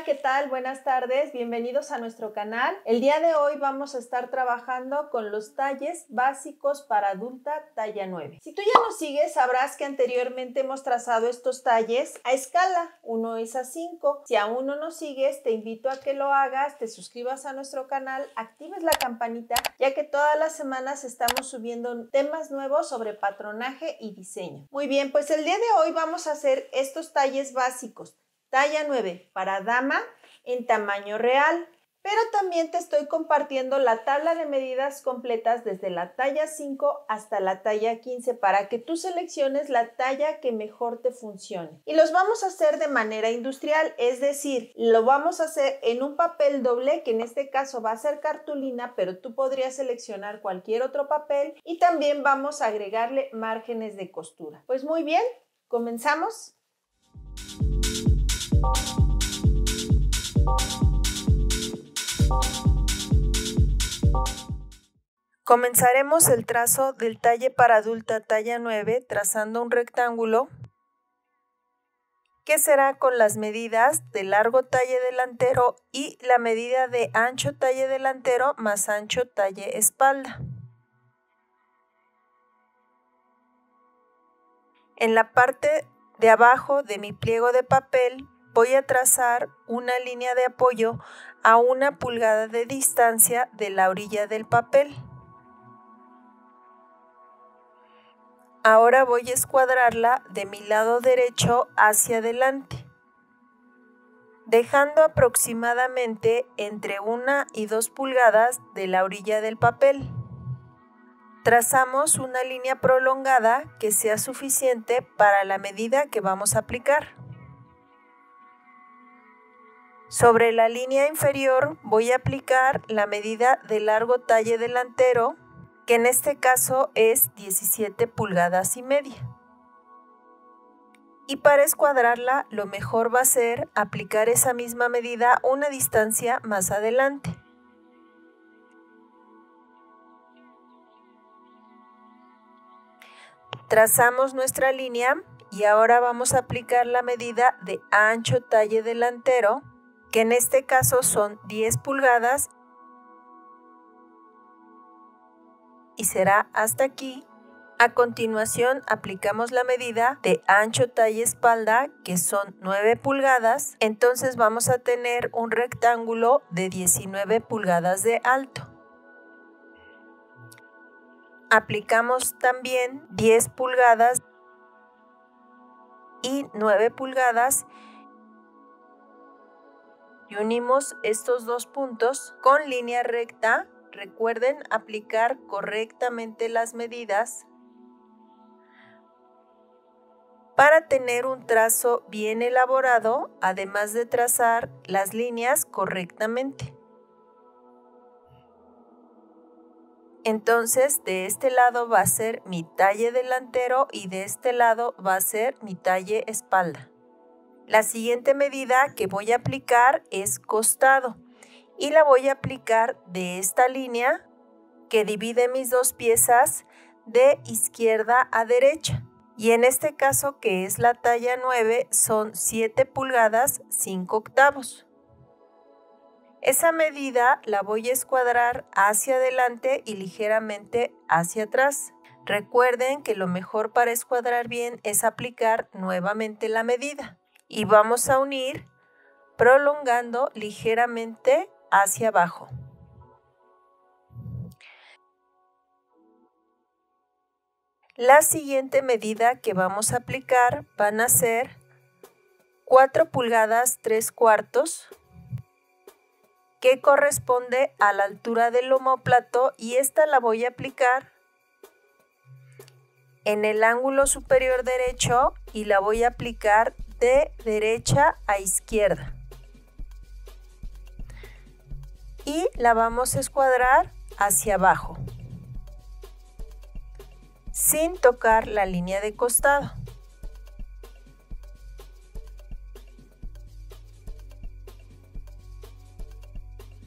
Hola, ¿qué tal? Buenas tardes, bienvenidos a nuestro canal. El día de hoy vamos a estar trabajando con los talles básicos para adulta talla 9. Si tú ya nos sigues, sabrás que anteriormente hemos trazado estos talles a escala, 1:5. Si aún no nos sigues, te invito a que lo hagas, te suscribas a nuestro canal, actives la campanita, ya que todas las semanas estamos subiendo temas nuevos sobre patronaje y diseño. Muy bien, pues el día de hoy vamos a hacer estos talles básicos. Talla 9 para dama en tamaño real, pero también te estoy compartiendo la tabla de medidas completas desde la talla 5 hasta la talla 15 para que tú selecciones la talla que mejor te funcione. Y los vamos a hacer de manera industrial, es decir, lo vamos a hacer en un papel doble, que en este caso va a ser cartulina, pero tú podrías seleccionar cualquier otro papel, y también vamos a agregarle márgenes de costura. Pues muy bien, comenzamos. Comenzaremos el trazo del talle para adulta talla 9 trazando un rectángulo que será con las medidas de largo talle delantero y la medida de ancho talle delantero más ancho talle espalda. En la parte de abajo de mi pliego de papel voy a trazar una línea de apoyo a 1 pulgada de distancia de la orilla del papel. Ahora voy a escuadrarla de mi lado derecho hacia adelante, dejando aproximadamente entre 1 y 2 pulgadas de la orilla del papel. Trazamos una línea prolongada que sea suficiente para la medida que vamos a aplicar. Sobre la línea inferior voy a aplicar la medida de largo talle delantero, que en este caso es 17 pulgadas y media. Y para escuadrarla, lo mejor va a ser aplicar esa misma medida una distancia más adelante. Trazamos nuestra línea y ahora vamos a aplicar la medida de ancho talle delantero, que en este caso son 10 pulgadas y será hasta aquí. A continuación aplicamos la medida de ancho talle espalda, que son 9 pulgadas, entonces vamos a tener un rectángulo de 19 pulgadas de alto. Aplicamos también 10 pulgadas y 9 pulgadas y unimos estos dos puntos con línea recta. Recuerden aplicar correctamente las medidas para tener un trazo bien elaborado, además de trazar las líneas correctamente. Entonces, de este lado va a ser mi talle delantero y de este lado va a ser mi talle espalda. La siguiente medida que voy a aplicar es costado y la voy a aplicar de esta línea que divide mis dos piezas de izquierda a derecha. Y en este caso, que es la talla 9, son 7 pulgadas 5 octavos. Esa medida la voy a escuadrar hacia adelante y ligeramente hacia atrás. Recuerden que lo mejor para escuadrar bien es aplicar nuevamente la medida. Y vamos a unir prolongando ligeramente hacia abajo. La siguiente medida que vamos a aplicar van a ser 4 pulgadas 3/4, que corresponde a la altura del omóplato, y esta la voy a aplicar en el ángulo superior derecho y la voy a aplicar de derecha a izquierda. Y la vamos a escuadrar hacia abajo, sin tocar la línea de costado.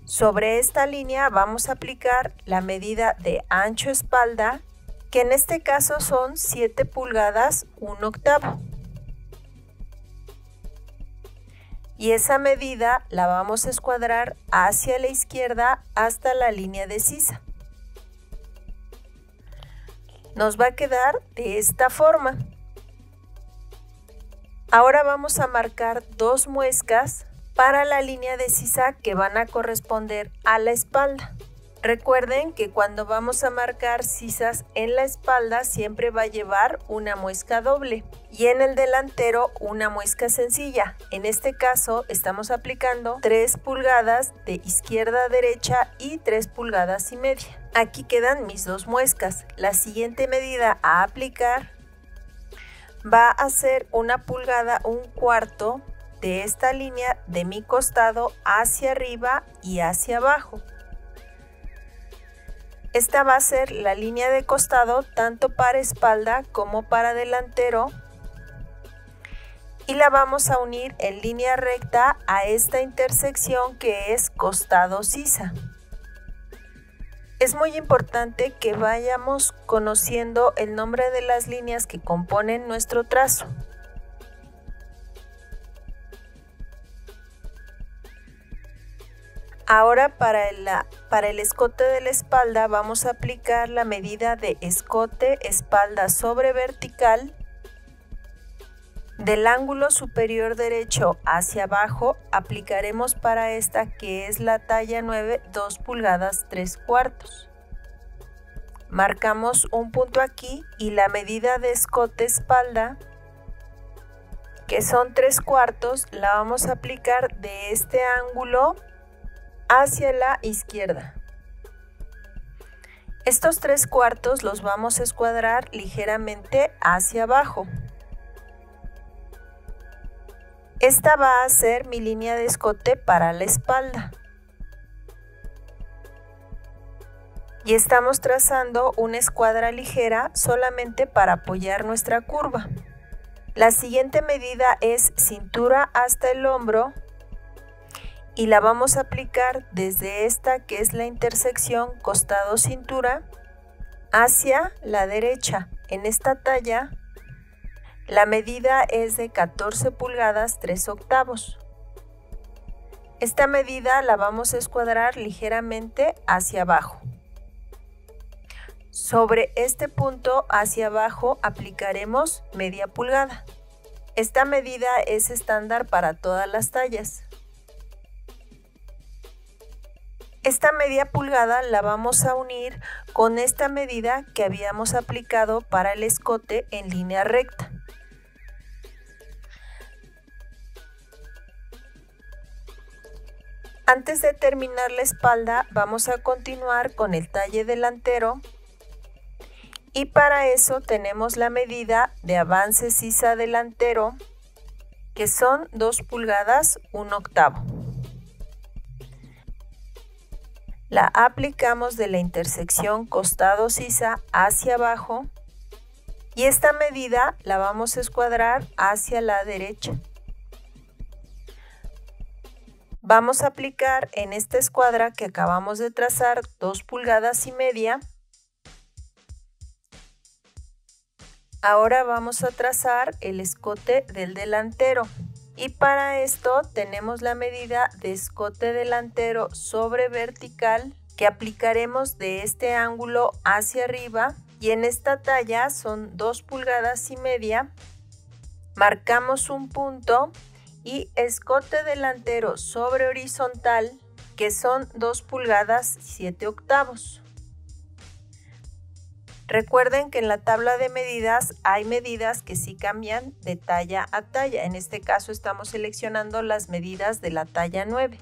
Sobre esta línea vamos a aplicar la medida de ancho espalda, que en este caso son 7 pulgadas 1 octavo. y esa medida la vamos a escuadrar hacia la izquierda hasta la línea de sisa. Nos va a quedar de esta forma. Ahora vamos a marcar 2 muescas para la línea de sisa que van a corresponder a la espalda. Recuerden que cuando vamos a marcar sisas en la espalda siempre va a llevar una muesca doble y en el delantero una muesca sencilla. En este caso estamos aplicando 3 pulgadas de izquierda a derecha y 3 pulgadas y media. Aquí quedan mis 2 muescas. La siguiente medida a aplicar va a ser 1 pulgada, 1/4 de esta línea de mi costado hacia arriba y hacia abajo. Esta va a ser la línea de costado tanto para espalda como para delantero y la vamos a unir en línea recta a esta intersección que es costado sisa. Es muy importante que vayamos conociendo el nombre de las líneas que componen nuestro trazo. Ahora para el escote de la espalda vamos a aplicar la medida de escote espalda sobre vertical. Del ángulo superior derecho hacia abajo aplicaremos para esta que es la talla 9, 2 pulgadas 3/4. Marcamos un punto aquí y la medida de escote espalda, que son 3/4, la vamos a aplicar de este ángulo hacia la izquierda. Estos 3/4 los vamos a escuadrar ligeramente hacia abajo. Esta va a ser mi línea de escote para la espalda. Y estamos trazando una escuadra ligera solamente para apoyar nuestra curva. La siguiente medida es cintura hasta el hombro y la vamos a aplicar desde esta que es la intersección costado-cintura hacia la derecha. En esta talla la medida es de 14 pulgadas 3/8. Esta medida la vamos a escuadrar ligeramente hacia abajo. Sobre este punto hacia abajo aplicaremos media pulgada. Esta medida es estándar para todas las tallas. Esta media pulgada la vamos a unir con esta medida que habíamos aplicado para el escote en línea recta. Antes de terminar la espalda vamos a continuar con el talle delantero y para eso tenemos la medida de avance sisa delantero que son 2 pulgadas 1/8. La aplicamos de la intersección costado sisa hacia abajo y esta medida la vamos a escuadrar hacia la derecha. Vamos a aplicar en esta escuadra que acabamos de trazar 2 pulgadas y media. Ahora vamos a trazar el escote del delantero. Y para esto tenemos la medida de escote delantero sobre vertical que aplicaremos de este ángulo hacia arriba y en esta talla son 2 pulgadas y media. Marcamos un punto y escote delantero sobre horizontal que son 2 pulgadas 7/8. Recuerden que en la tabla de medidas hay medidas que sí cambian de talla a talla. En este caso estamos seleccionando las medidas de la talla 9.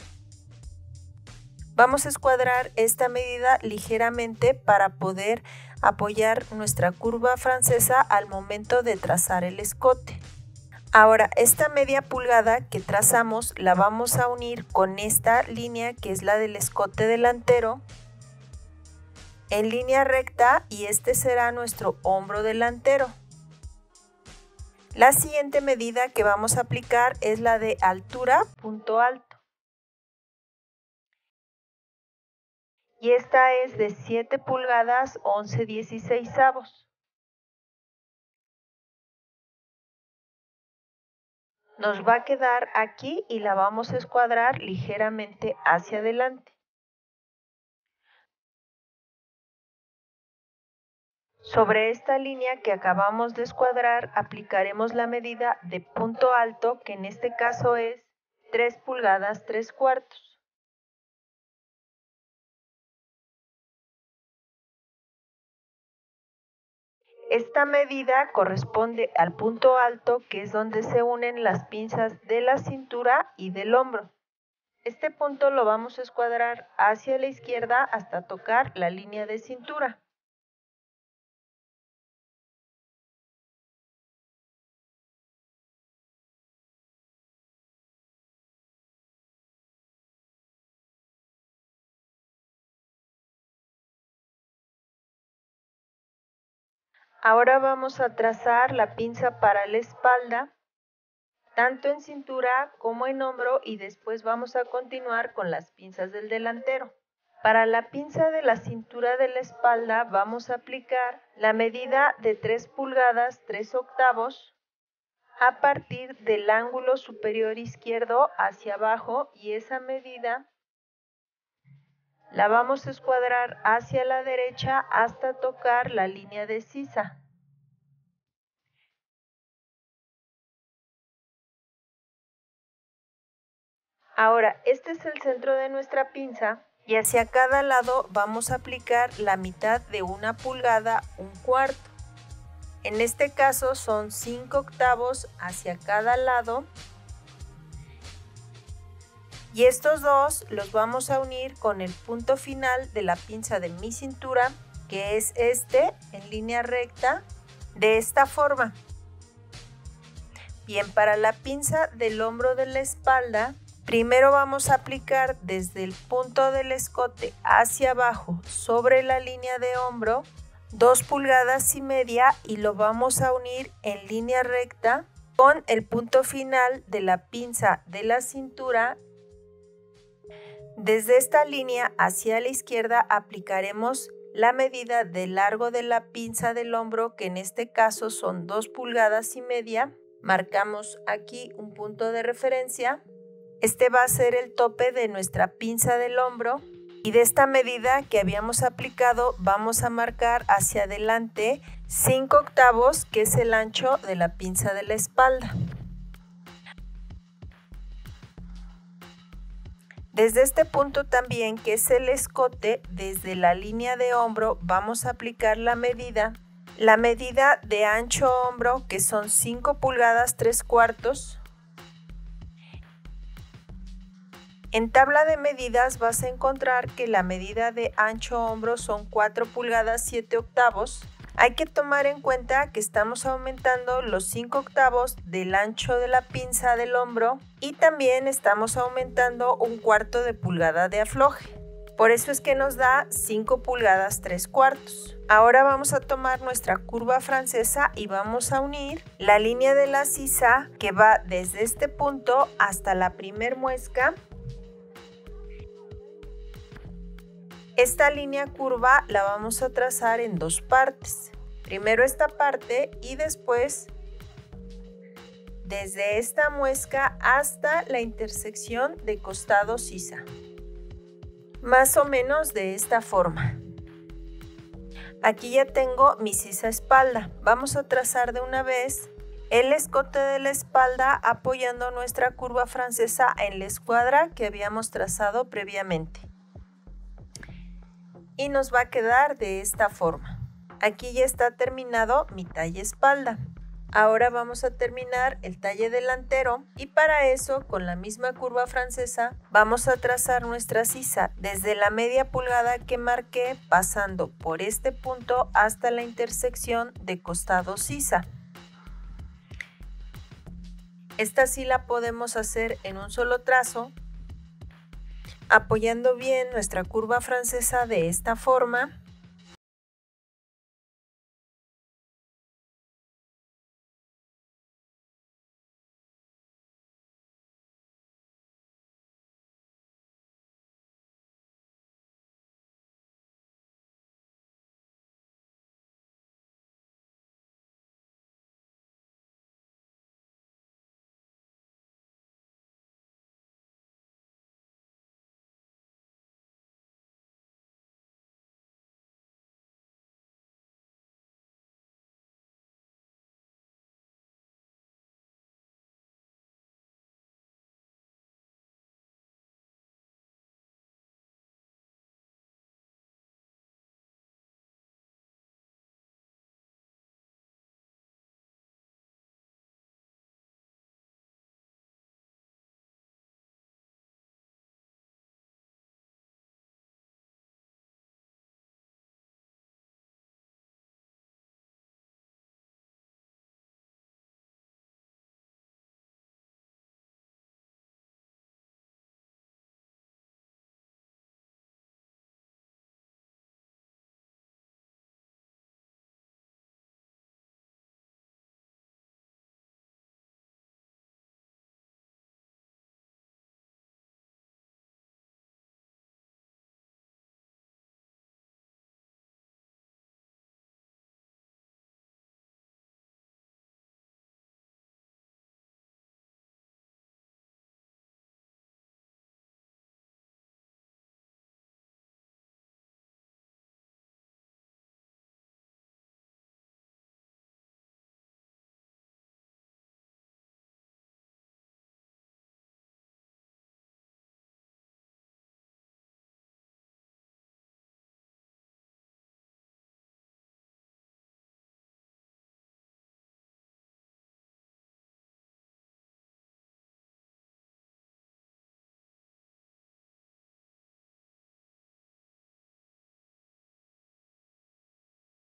Vamos a escuadrar esta medida ligeramente para poder apoyar nuestra curva francesa al momento de trazar el escote. Ahora, esta media pulgada que trazamos la vamos a unir con esta línea que es la del escote delantero en línea recta y este será nuestro hombro delantero. La siguiente medida que vamos a aplicar es la de altura punto alto. Y esta es de 7 pulgadas 11/16. Nos va a quedar aquí y la vamos a escuadrar ligeramente hacia adelante. Sobre esta línea que acabamos de escuadrar, aplicaremos la medida de punto alto, que en este caso es 3 pulgadas 3/4. Esta medida corresponde al punto alto, que es donde se unen las pinzas de la cintura y del hombro. Este punto lo vamos a escuadrar hacia la izquierda hasta tocar la línea de cintura. Ahora vamos a trazar la pinza para la espalda, tanto en cintura como en hombro, y después vamos a continuar con las pinzas del delantero. Para la pinza de la cintura de la espalda vamos a aplicar la medida de 3 pulgadas 3/8 a partir del ángulo superior izquierdo hacia abajo, y esa medida la vamos a escuadrar hacia la derecha hasta tocar la línea de sisa. Ahora, este es el centro de nuestra pinza y hacia cada lado vamos a aplicar la mitad de 1 pulgada 1/4. En este caso son 5/8 hacia cada lado, y estos dos los vamos a unir con el punto final de la pinza de mi cintura, que es este, en línea recta, de esta forma. Bien, para la pinza del hombro de la espalda, primero vamos a aplicar desde el punto del escote hacia abajo sobre la línea de hombro 2 pulgadas y media, y lo vamos a unir en línea recta con el punto final de la pinza de la cintura. Desde esta línea hacia la izquierda aplicaremos la medida de largo de la pinza del hombro, que en este caso son 2 pulgadas y media. Marcamos aquí un punto de referencia. Este va a ser el tope de nuestra pinza del hombro, y de esta medida que habíamos aplicado vamos a marcar hacia adelante 5/8, que es el ancho de la pinza de la espalda. Desde este punto también, que es el escote, desde la línea de hombro vamos a aplicar la medida de ancho hombro, que son 5 pulgadas 3/4. En tabla de medidas vas a encontrar que la medida de ancho hombro son 4 pulgadas 7/8. Hay que tomar en cuenta que estamos aumentando los 5/8 del ancho de la pinza del hombro, y también estamos aumentando 1/4 de pulgada de afloje. Por eso es que nos da 5 pulgadas 3/4. Ahora vamos a tomar nuestra curva francesa y vamos a unir la línea de la sisa, que va desde este punto hasta la primer muesca. Esta línea curva la vamos a trazar en 2 partes. Primero esta parte y después desde esta muesca hasta la intersección de costado sisa. Más o menos de esta forma. Aquí ya tengo mi sisa espalda. Vamos a trazar de una vez el escote de la espalda apoyando nuestra curva francesa en la escuadra que habíamos trazado previamente. Y nos va a quedar de esta forma. Aquí ya está terminado mi talle espalda. Ahora vamos a terminar el talle delantero, y para eso, con la misma curva francesa, vamos a trazar nuestra sisa desde la media pulgada que marqué, pasando por este punto hasta la intersección de costado sisa. Esta sí la podemos hacer en un solo trazo, apoyando bien nuestra curva francesa de esta forma.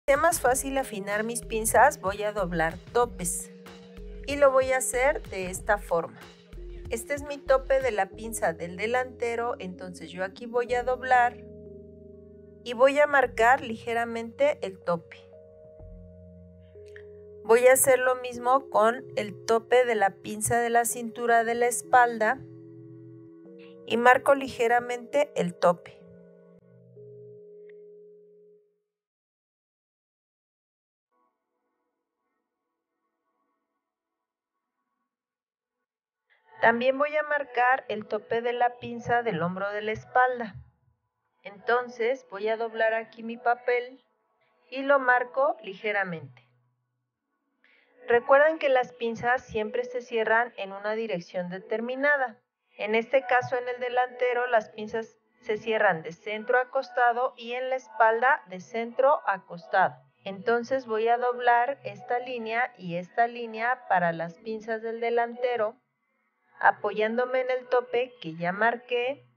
Sea más fácil afinar mis pinzas, voy a doblar topes y lo voy a hacer de esta forma. Este es mi tope de la pinza del delantero, entonces yo aquí voy a doblar y voy a marcar ligeramente el tope. Voy a hacer lo mismo con el tope de la pinza de la cintura de la espalda y marco ligeramente el tope. También voy a marcar el tope de la pinza del hombro de la espalda. Entonces voy a doblar aquí mi papel y lo marco ligeramente. Recuerden que las pinzas siempre se cierran en una dirección determinada. En este caso, en el delantero, las pinzas se cierran de centro a costado y en la espalda de centro a costado. Entonces voy a doblar esta línea y esta línea para las pinzas del delantero, apoyándome en el tope que ya marqué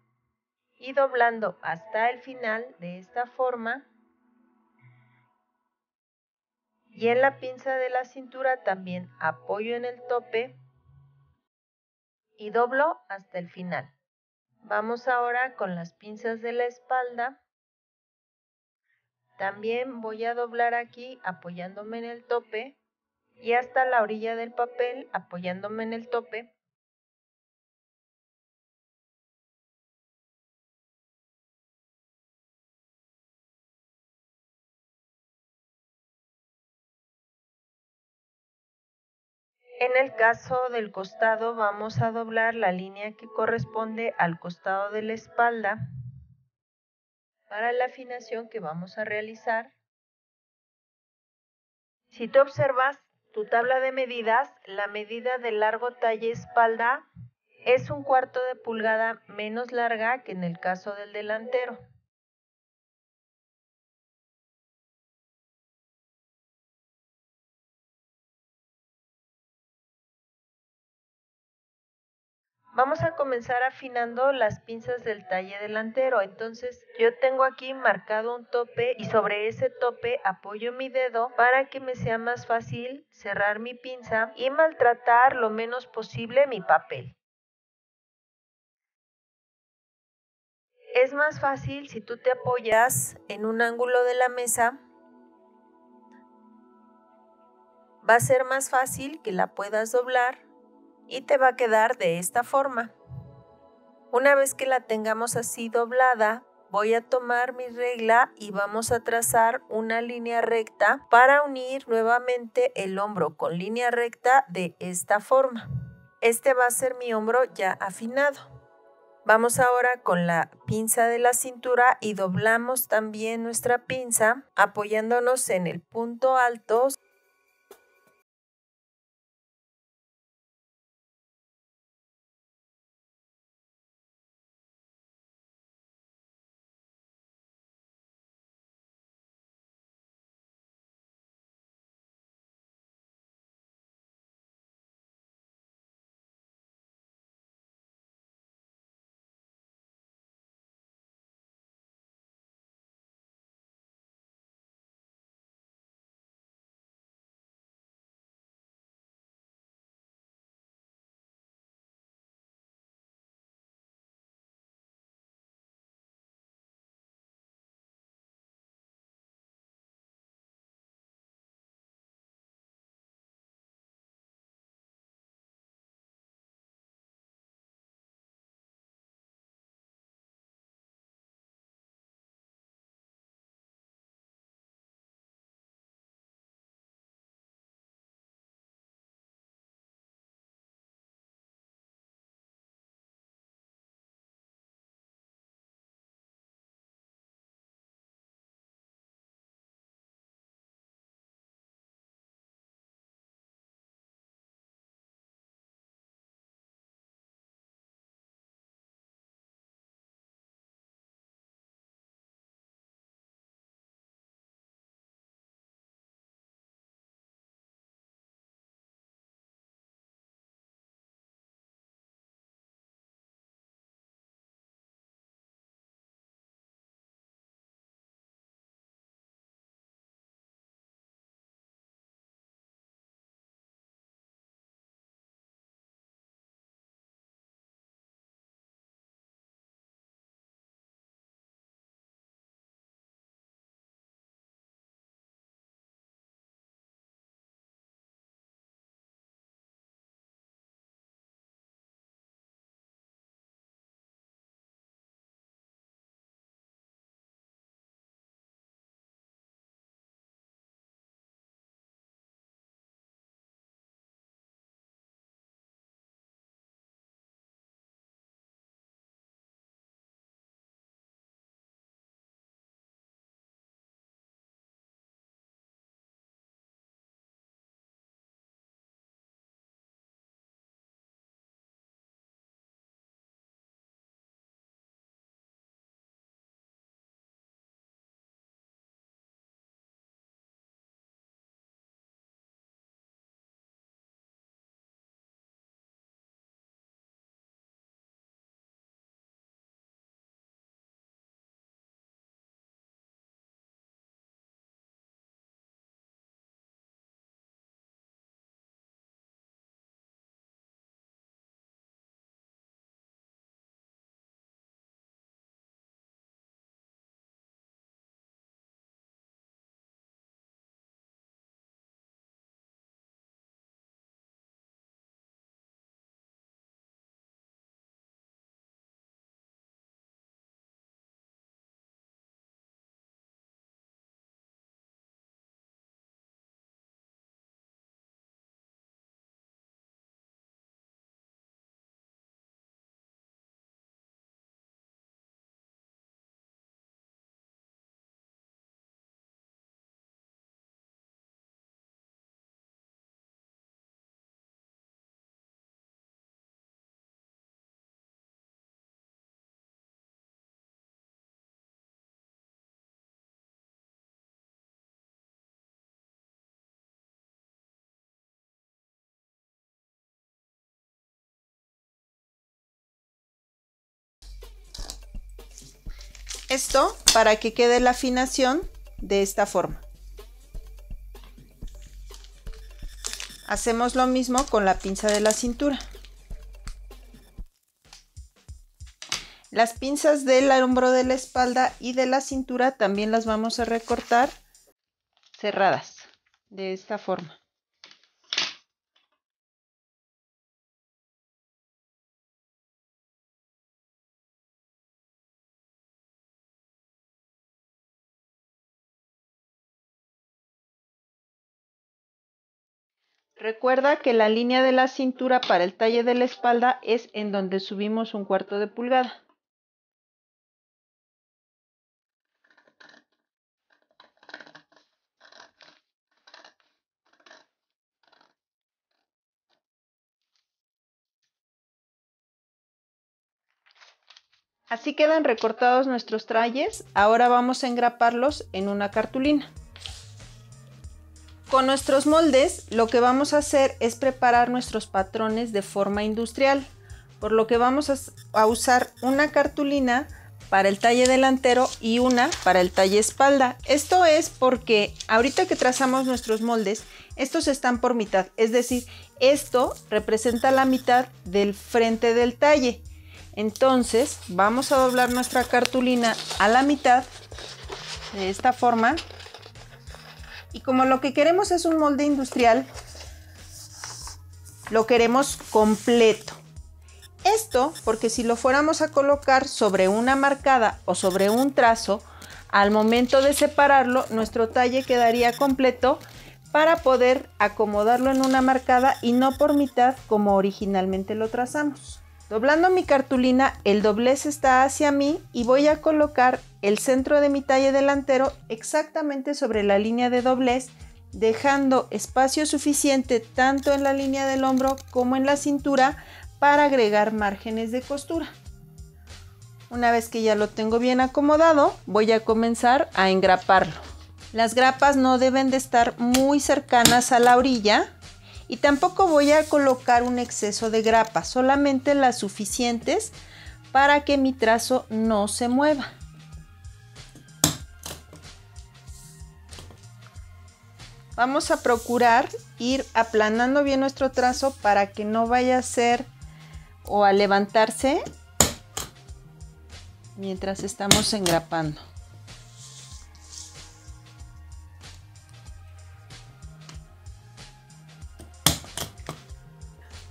y doblando hasta el final de esta forma. Y en la pinza de la cintura también apoyo en el tope y doblo hasta el final. Vamos ahora con las pinzas de la espalda. También voy a doblar aquí apoyándome en el tope y hasta la orilla del papel apoyándome en el tope. En el caso del costado vamos a doblar la línea que corresponde al costado de la espalda para la afinación que vamos a realizar. Si tú observas tu tabla de medidas, la medida de largo talle espalda es 1/4 de pulgada menos larga que en el caso del delantero. Vamos a comenzar afinando las pinzas del talle delantero. Entonces yo tengo aquí marcado un tope y sobre ese tope apoyo mi dedo para que me sea más fácil cerrar mi pinza y maltratar lo menos posible mi papel. Es más fácil si tú te apoyas en un ángulo de la mesa. Va a ser más fácil que la puedas doblar y te va a quedar de esta forma. Una vez que la tengamos así doblada, voy a tomar mi regla y vamos a trazar una línea recta para unir nuevamente el hombro con línea recta de esta forma. Este va a ser mi hombro ya afinado. Vamos ahora con la pinza de la cintura y doblamos también nuestra pinza apoyándonos en el punto alto. Esto para que quede la afinación de esta forma. Hacemos lo mismo con la pinza de la cintura. Las pinzas del hombro de la espalda y de la cintura también las vamos a recortar cerradas de esta forma. Recuerda que la línea de la cintura para el talle de la espalda es en donde subimos 1/4 de pulgada. Así quedan recortados nuestros talles. Ahora vamos a engraparlos en una cartulina. Con nuestros moldes lo que vamos a hacer es preparar nuestros patrones de forma industrial, por lo que vamos a usar una cartulina para el talle delantero y una para el talle espalda. Esto es porque ahorita que trazamos nuestros moldes, estos están por mitad, es decir, esto representa la mitad del frente del talle. Entonces vamos a doblar nuestra cartulina a la mitad de esta forma. Y como lo que queremos es un molde industrial, lo queremos completo. Esto porque si lo fuéramos a colocar sobre una marcada o sobre un trazo, al momento de separarlo, nuestro talle quedaría completo para poder acomodarlo en una marcada y no por mitad como originalmente lo trazamos. Doblando mi cartulina, el doblez está hacia mí y voy a colocar el centro de mi talle delantero exactamente sobre la línea de doblez, dejando espacio suficiente tanto en la línea del hombro como en la cintura para agregar márgenes de costura. Una vez que ya lo tengo bien acomodado, voy a comenzar a engraparlo. Las grapas no deben de estar muy cercanas a la orilla. Y tampoco voy a colocar un exceso de grapa, solamente las suficientes para que mi trazo no se mueva. Vamos a procurar ir aplanando bien nuestro trazo para que no vaya a ser o a levantarse mientras estamos engrapando.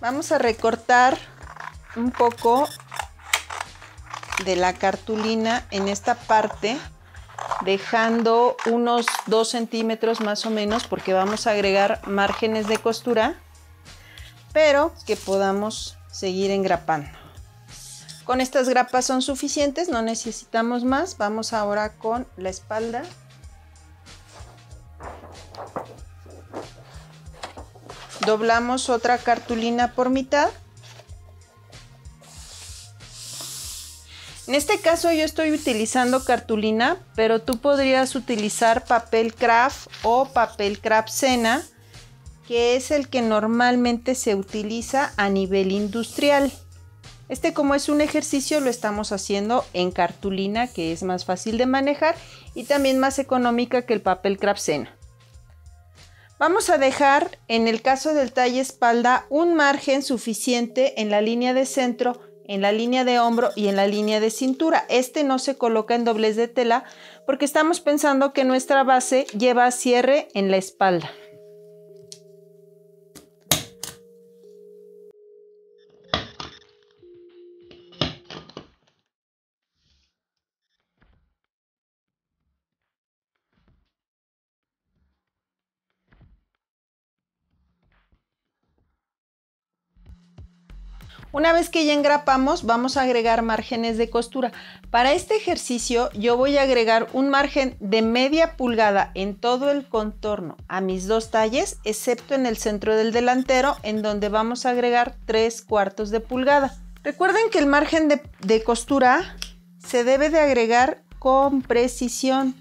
Vamos a recortar un poco de la cartulina en esta parte, dejando unos 2 centímetros más o menos, porque vamos a agregar márgenes de costura, pero que podamos seguir engrapando. Con estas grapas son suficientes, no necesitamos más. Vamos ahora con la espalda. Doblamos otra cartulina por mitad. En este caso yo estoy utilizando cartulina, pero tú podrías utilizar papel craft o papel craft Sena, que es el que normalmente se utiliza a nivel industrial. Como es un ejercicio, lo estamos haciendo en cartulina, que es más fácil de manejar y también más económica que el papel craft Sena. Vamos a dejar, en el caso del talle espalda, un margen suficiente en la línea de centro, en la línea de hombro y en la línea de cintura. No se coloca en doblez de tela porque estamos pensando que nuestra base lleva cierre en la espalda. Una vez que ya engrapamos, vamos a agregar márgenes de costura. Para este ejercicio yo voy a agregar un margen de media pulgada en todo el contorno a mis dos talles, excepto en el centro del delantero, en donde vamos a agregar 3/4 de pulgada. Recuerden que el margen de costura se debe de agregar con precisión.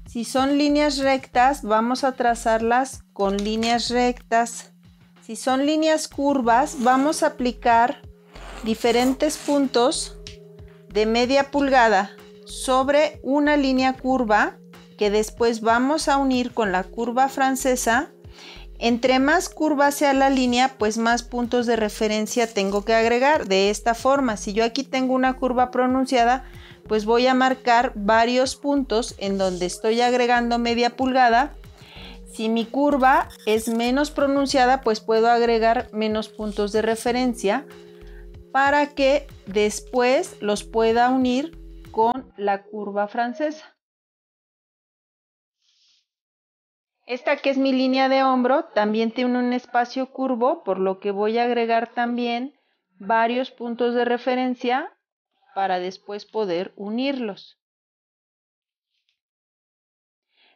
Si son líneas rectas, vamos a trazarlas con líneas rectas. Si son líneas curvas, vamos a aplicar diferentes puntos de media pulgada sobre una línea curva que después vamos a unir con la curva francesa. Entre más curva sea la línea, pues más puntos de referencia tengo que agregar. De esta forma, si yo aquí tengo una curva pronunciada, pues voy a marcar varios puntos en donde estoy agregando media pulgada. Si mi curva es menos pronunciada, pues puedo agregar menos puntos de referencia para que después los pueda unir con la curva francesa. Esta que es mi línea de hombro también tiene un espacio curvo, por lo que voy a agregar también varios puntos de referencia para después poder unirlos.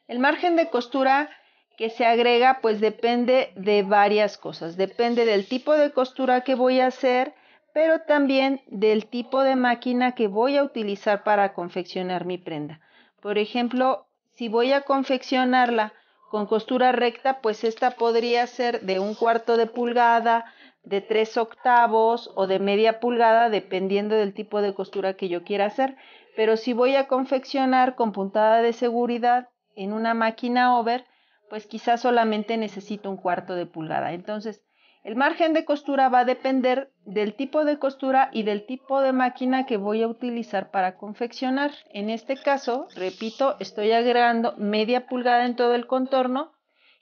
El margen de costura que se agrega pues depende de varias cosas. Depende del tipo de costura que voy a hacer, pero también del tipo de máquina que voy a utilizar para confeccionar mi prenda. Por ejemplo, si voy a confeccionarla con costura recta, pues esta podría ser de 1/4 de pulgada, de 3/8 o de media pulgada, dependiendo del tipo de costura que yo quiera hacer. Pero si voy a confeccionar con puntada de seguridad en una máquina over, pues quizás solamente necesito 1/4 de pulgada. Entonces, el margen de costura va a depender del tipo de costura y del tipo de máquina que voy a utilizar para confeccionar. En este caso, repito, estoy agregando media pulgada en todo el contorno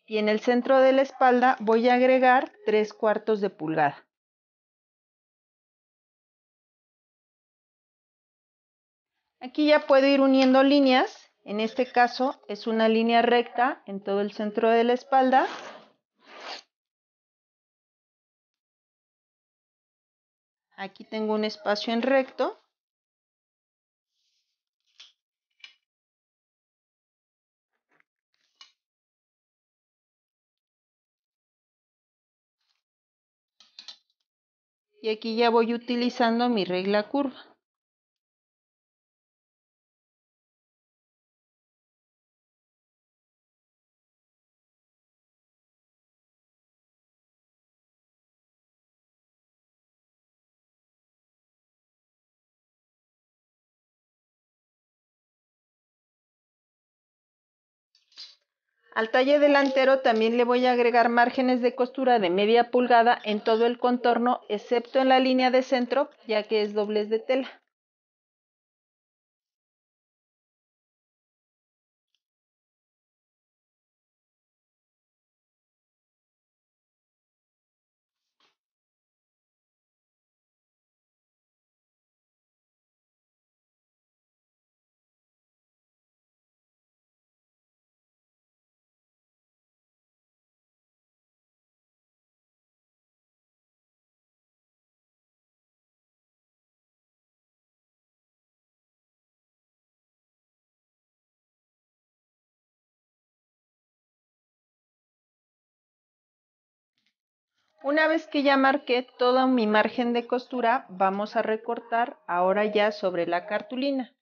y en el centro de la espalda voy a agregar 3/4 de pulgada. Aquí ya puedo ir uniendo líneas. En este caso es una línea recta en todo el centro de la espalda. Aquí tengo un espacio en recto. Y aquí ya voy utilizando mi regla curva. Al talle delantero también le voy a agregar márgenes de costura de media pulgada en todo el contorno, excepto en la línea de centro, ya que es doblez de tela. Una vez que ya marqué todo mi margen de costura, vamos a recortar ahora ya sobre la cartulina.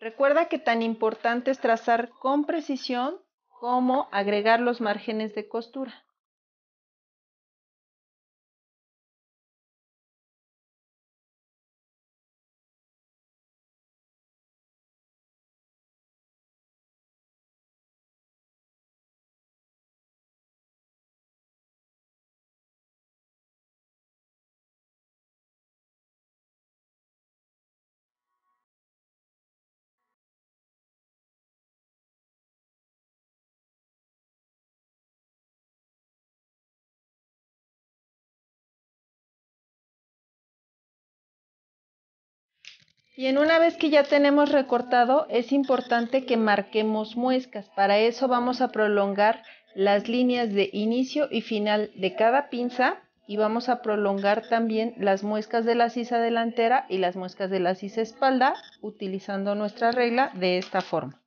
Recuerda que tan importante es trazar con precisión como agregar los márgenes de costura. Y una vez que ya tenemos recortado, es importante que marquemos muescas. Para eso vamos a prolongar las líneas de inicio y final de cada pinza y vamos a prolongar también las muescas de la sisa delantera y las muescas de la sisa espalda utilizando nuestra regla de esta forma.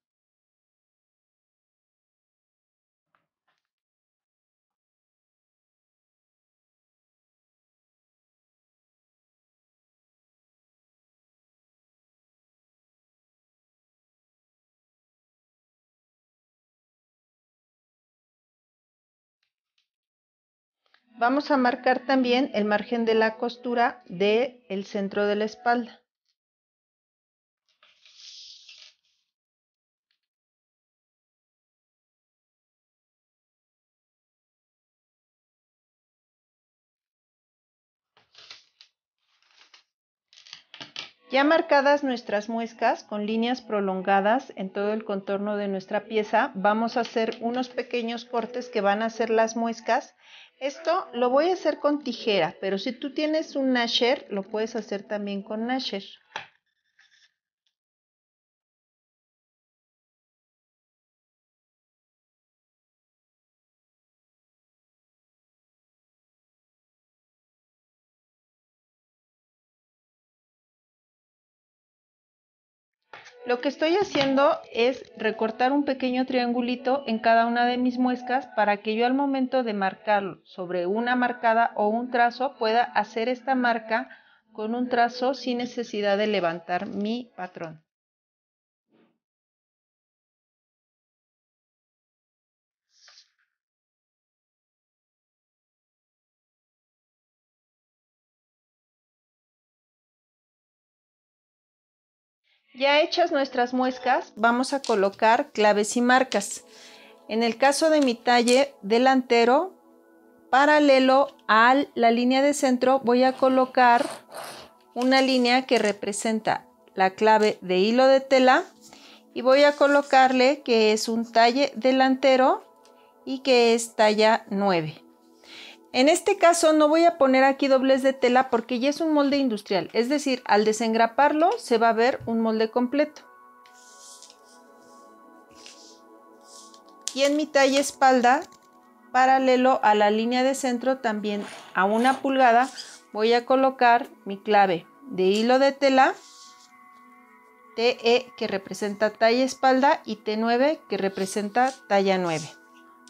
Vamos a marcar también el margen de la costura del centro de la espalda. Ya marcadas nuestras muescas con líneas prolongadas en todo el contorno de nuestra pieza, vamos a hacer unos pequeños cortes que van a ser las muescas. Esto lo voy a hacer con tijera, pero si tú tienes un nasher, lo puedes hacer también con nasher. Lo que estoy haciendo es recortar un pequeño triangulito en cada una de mis muescas para que yo al momento de marcarlo sobre una marcada o un trazo pueda hacer esta marca con un trazo sin necesidad de levantar mi patrón. Ya hechas nuestras muescas, vamos a colocar claves y marcas. En el caso de mi talle delantero, paralelo a la línea de centro, voy a colocar una línea que representa la clave de hilo de tela y voy a colocarle que es un talle delantero y que es talla 9. En este caso no voy a poner aquí doblez de tela porque ya es un molde industrial, es decir, al desengraparlo se va a ver un molde completo. Y en mi talla espalda, paralelo a la línea de centro, también a 1 pulgada, voy a colocar mi clave de hilo de tela, TE que representa talla espalda y T9 que representa talla 9.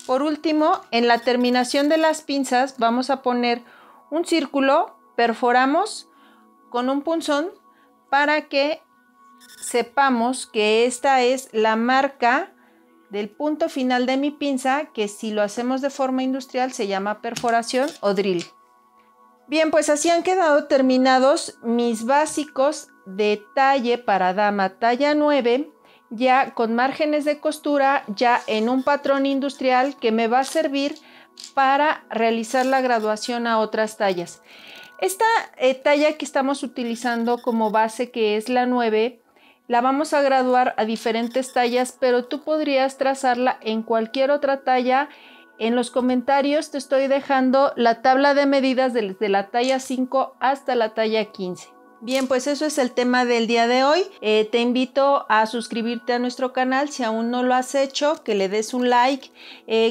Por último, en la terminación de las pinzas vamos a poner un círculo, perforamos con un punzón para que sepamos que esta es la marca del punto final de mi pinza, que si lo hacemos de forma industrial se llama perforación o drill. Bien, pues así han quedado terminados mis básicos de talle para dama talla 9, ya con márgenes de costura, ya en un patrón industrial que me va a servir para realizar la graduación a otras tallas. Esta talla que estamos utilizando como base, que es la 9, la vamos a graduar a diferentes tallas, pero tú podrías trazarla en cualquier otra talla. En los comentarios te estoy dejando la tabla de medidas desde la talla 5 hasta la talla 15. Bien, pues eso es el tema del día de hoy. Te invito a suscribirte a nuestro canal si aún no lo has hecho, que le des un like,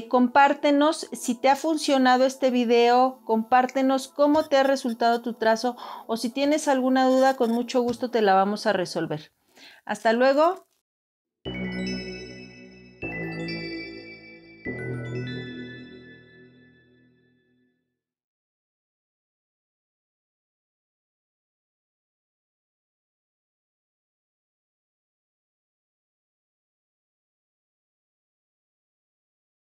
compártenos si te ha funcionado este video, compártenos cómo te ha resultado tu trazo o si tienes alguna duda, con mucho gusto te la vamos a resolver. Hasta luego.